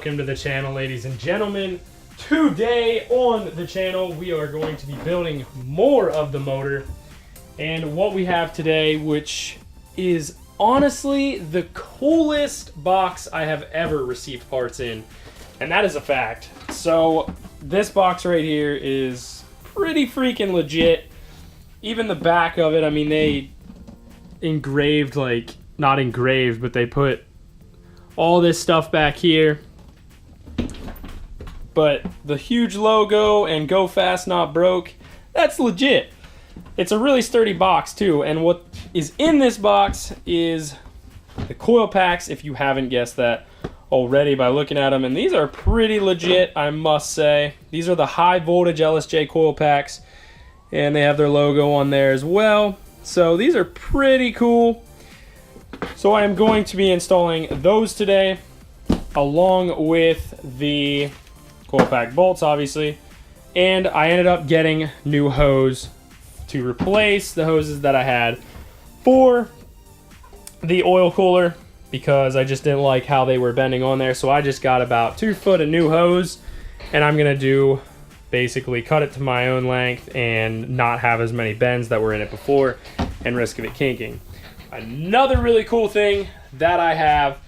welcome to the channel, ladies and gentlemen. Today on the channel we are going to be building more of the motor, and what we have today, which is honestly the coolest box I have ever received parts in, and that is a fact. So this box right here is pretty freaking legit. Even the back of it, I mean, they engraved, like, not engraved, but they put all this stuff back here. But the huge logo and go fast not broke, that's legit. It's a really sturdy box too, and what is in this box is the coil packs, if you haven't guessed that already by looking at them, and these are pretty legit, I must say. These are the high voltage LSJ coil packs, and they have their logo on there as well. So these are pretty cool. So I am going to be installing those today, along with the coil pack bolts, obviously. And I ended up getting new hose to replace the hoses that I had for the oil cooler, because I just didn't like how they were bending on there. So I just got about 2 foot of new hose, and I'm gonna do basically cut it to my own length and not have as many bends that were in it before and risk of it kinking. Another really cool thing that I have,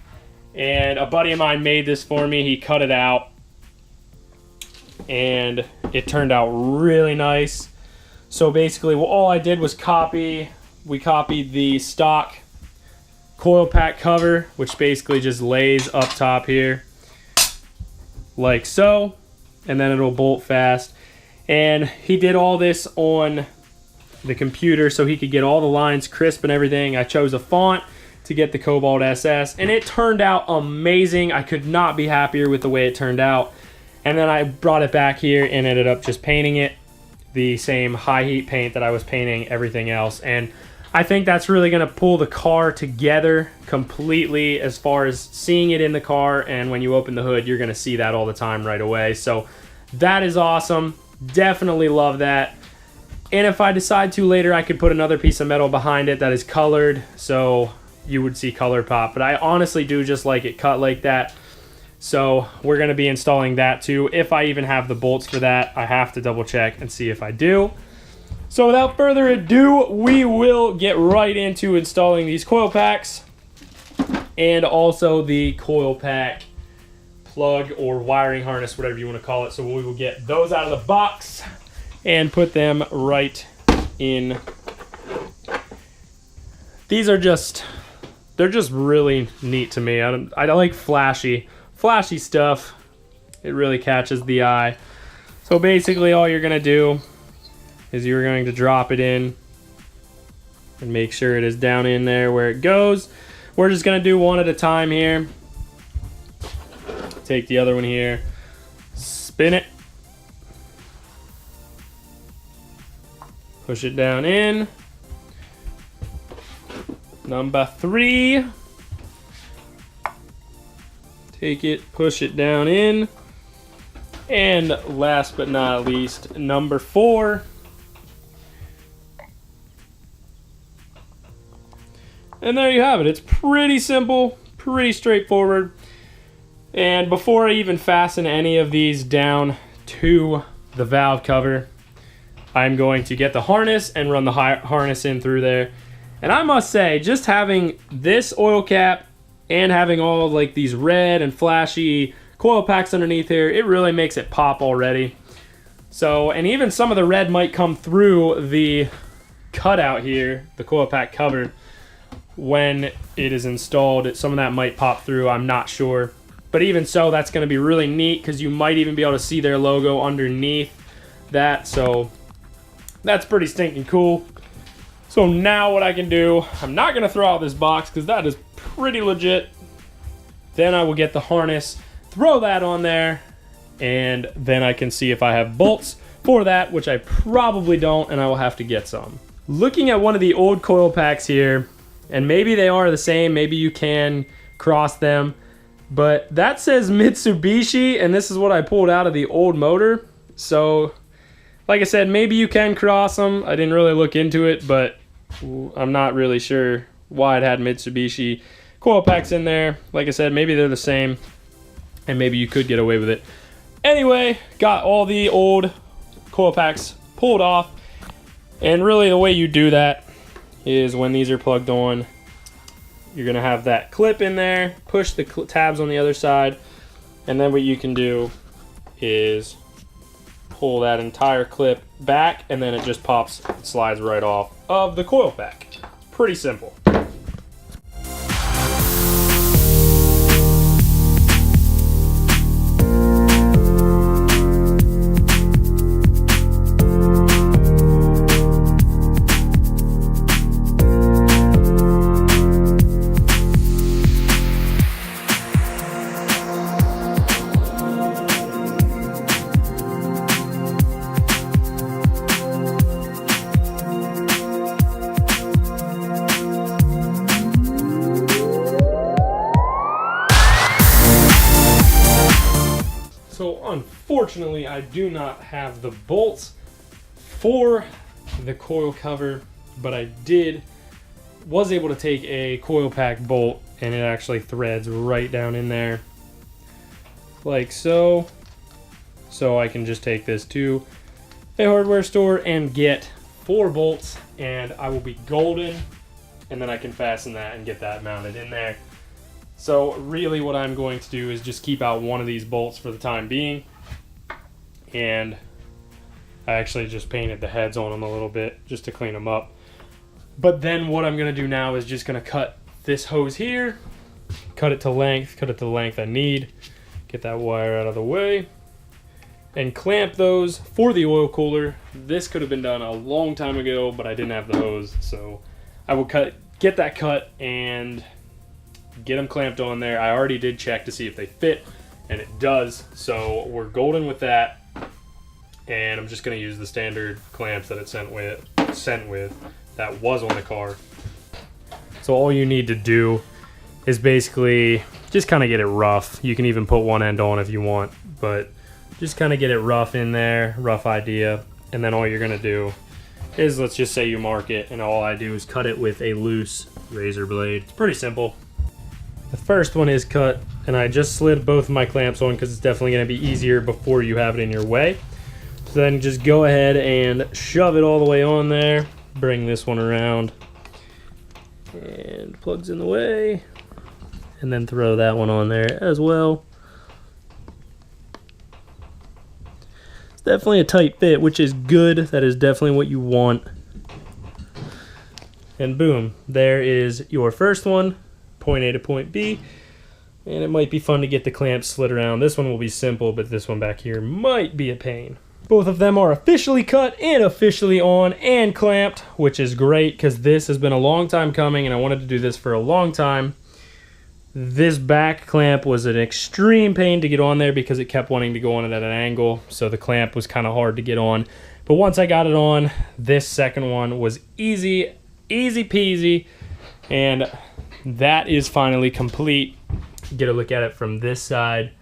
and a buddy of mine made this for me, he cut it out and it turned out really nice. So basically all I did was we copied the stock coil pack cover, which basically just lays up top here like so, and then it'll bolt fast. And he did all this on the computer so he could get all the lines crisp and everything. I chose a font to get the Cobalt SS, and it turned out amazing. I could not be happier with the way it turned out. And then I brought it back here and ended up just painting it the same high heat paint that I was painting everything else. And I think that's really going to pull the car together completely, as far as seeing it in the car, and when you open the hood you're going to see that all the time right away. So that is awesome. Definitely love that. And if I decide to later, I could put another piece of metal behind it that is colored, so you would see color pop. But I honestly do just like it cut like that. So we're going to be installing that too. If I even have the bolts for that, I have to double check and see if I do. So without further ado, we will get right into installing these coil packs and also the coil pack plug or wiring harness, whatever you want to call it. So we will get those out of the box and put them right in. These are they're just really neat to me. I like flashy stuff. It really catches the eye. So basically all you're gonna do is you're going to drop it in and make sure it is down in there where it goes. We're just gonna do one at a time here. Take the other one here, spin it, push it down in. Number 3. Take it, push it down in. And last but not least, number 4. And there you have it. It's pretty simple, pretty straightforward. And before I even fasten any of these down to the valve cover, I'm going to get the harness and run the harness in through there. And I must say, just having this oil cap and having all like these red and flashy coil packs underneath here, it really makes it pop already. So, and even some of the red might come through the cutout here, the coil pack cover, when it is installed. Some of that might pop through, I'm not sure. But even so, that's going to be really neat, because you might even be able to see their logo underneath that. So that's pretty stinking cool. So now what I can do, I'm not going to throw out this box because that is pretty legit. Then I will get the harness, throw that on there, and then I can see if I have bolts for that, which I probably don't, and I will have to get some. Looking at one of the old coil packs here, and maybe they are the same, maybe you can cross them, but that says Mitsubishi, and this is what I pulled out of the old motor. So like I said, maybe you can cross them. I didn't really look into it, but I'm not really sure why it had Mitsubishi coil packs in there. Like I said, maybe they're the same. and maybe you could get away with it. Anyway, got all the old coil packs pulled off, and really the way you do that is when these are plugged on, you're gonna have that clip in there, push the tabs on the other side, and then what you can do is pull that entire clip back, and then it just pops, slides right off of the coil pack. It's pretty simple. So unfortunately, I do not have the bolts for the coil cover, but I was able to take a coil pack bolt, and it actually threads right down in there like so. So I can just take this to a hardware store and get 4 bolts, and I will be golden, and then I can fasten that and get that mounted in there. So really what I'm going to do is just keep out one of these bolts for the time being, and I actually just painted the heads on them a little bit just to clean them up. But then what I'm going to do now is just going to cut this hose here, cut it to the length I need, get that wire out of the way, and clamp those for the oil cooler. This could have been done a long time ago, but I didn't have the hose, so I will get that cut and get them clamped on there. I already did check to see if they fit, and it does, so we're golden with that. And I'm just going to use the standard clamps that it sent with that was on the car. So all you need to do is basically just kind of get it rough. You can even put one end on if you want, but just kind of get it rough in there, rough idea. And then all you're going to do is, let's just say you mark it, and all I do is cut it with a loose razor blade. It's pretty simple. The first one is cut, and I just slid both of my clamps on because it's definitely going to be easier before you have it in your way. So then just go ahead and shove it all the way on there. Bring this one around, and plugs in the way, and then throw that one on there as well. It's definitely a tight fit, which is good. That is definitely what you want. And boom, there is your first one. Point A to point B, and it might be fun to get the clamps slid around. This one will be simple, but this one back here might be a pain. Both of them are officially cut and officially on and clamped, which is great because this has been a long time coming, and I wanted to do this for a long time. This back clamp was an extreme pain to get on there because it kept wanting to go on it at an angle, so the clamp was kind of hard to get on. But once I got it on, this second one was easy peasy, and that is finally complete. Get a look at it from this side.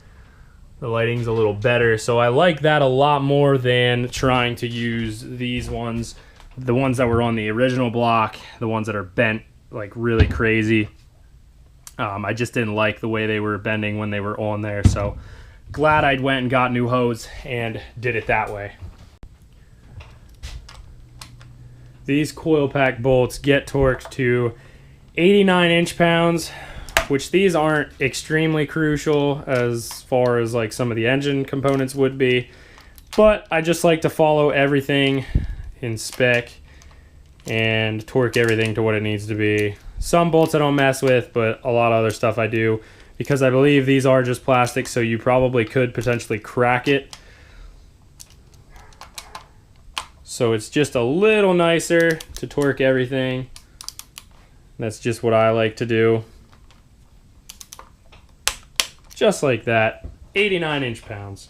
The lighting's a little better, so I like that a lot more than trying to use these ones, the ones that were on the original block, the ones that are bent like really crazy. I just didn't like the way they were bending when they were on there, so glad I went and got new hose and did it that way. These coil pack bolts get torqued to 89 inch-pounds, which these aren't extremely crucial as far as like some of the engine components would be, but I just like to follow everything in spec and torque everything to what it needs to be. Some bolts I don't mess with, but a lot of other stuff I do, because I believe these are just plastic, so you probably could potentially crack it. So it's just a little nicer to torque everything. That's just what I like to do. Just like that, 89 inch-pounds.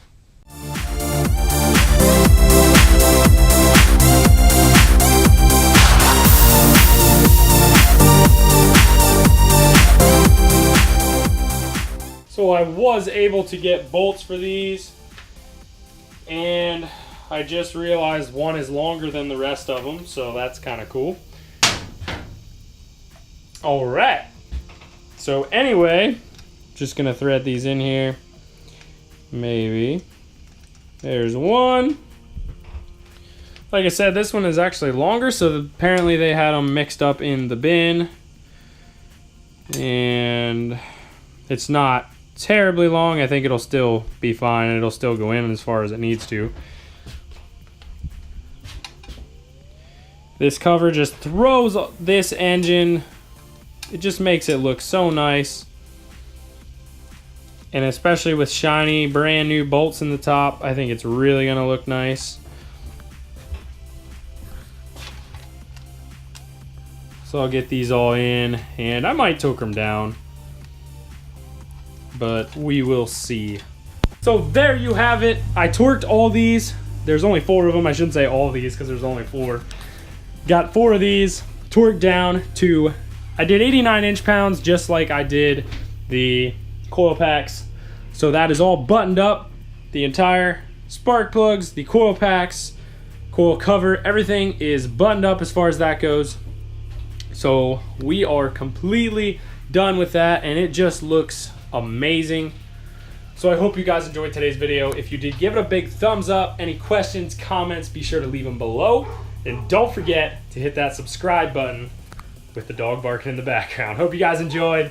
So I was able to get bolts for these, and I just realized one is longer than the rest of them, so that's kind of cool. All right. So anyway, just gonna thread these in here. Maybe. There's one. Like I said, this one is actually longer, so apparently they had them mixed up in the bin. And it's not terribly long. I think it'll still be fine, and it'll still go in as far as it needs to. This cover just throws this engine. It just makes it look so nice. And especially with shiny, brand new bolts in the top, I think it's really gonna look nice. So I'll get these all in, and I might torque them down, but we will see. So there you have it. I torqued all these. There's only 4 of them. I shouldn't say all these because there's only 4. Got 4 of these, torqued down to, I did 89 inch-pounds just like I did the coil packs. So that is all buttoned up. The entire spark plugs, the coil packs, coil cover, everything is buttoned up as far as that goes. So we are completely done with that, and it just looks amazing. So I hope you guys enjoyed today's video. If you did, give it a big thumbs up. Any questions, comments, be sure to leave them below. And don't forget to hit that subscribe button with the dog barking in the background. Hope you guys enjoyed.